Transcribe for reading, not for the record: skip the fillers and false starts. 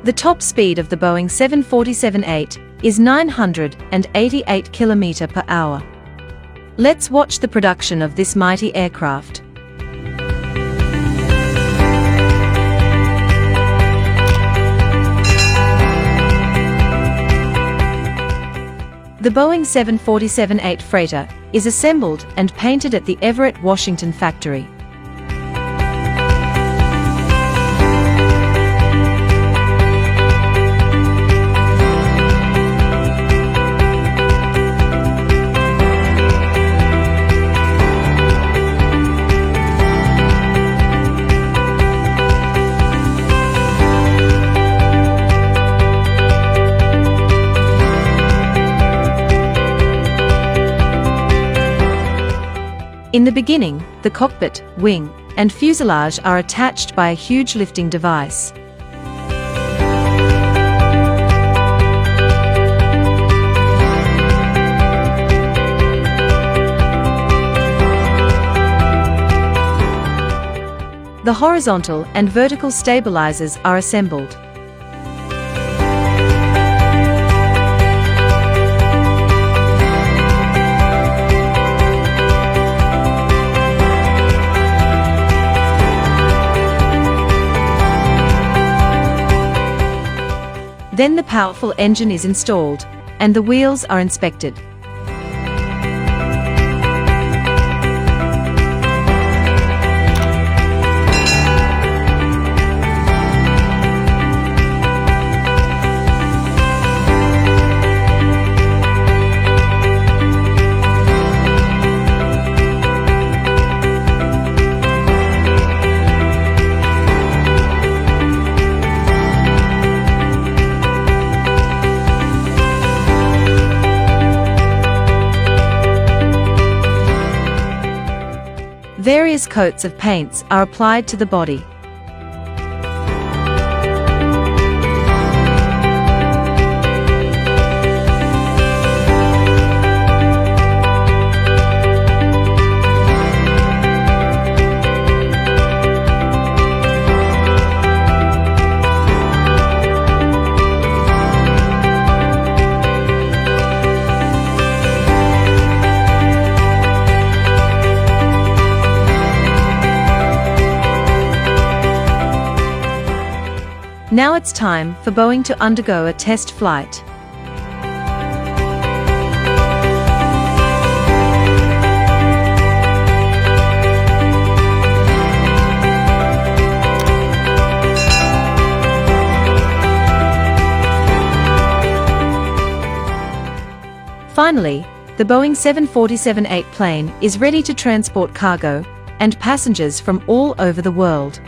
The top speed of the Boeing 747-8 is 988 km per hour. Let's watch the production of this mighty aircraft. The Boeing 747-8 freighter is assembled and painted at the Everett, Washington factory. In the beginning, the cockpit, wing, and fuselage are attached by a huge lifting device. The horizontal and vertical stabilizers are assembled. Then the powerful engine is installed, and the wheels are inspected. Various coats of paints are applied to the body. Now it's time for Boeing to undergo a test flight. Finally, the Boeing 747-8 plane is ready to transport cargo and passengers from all over the world.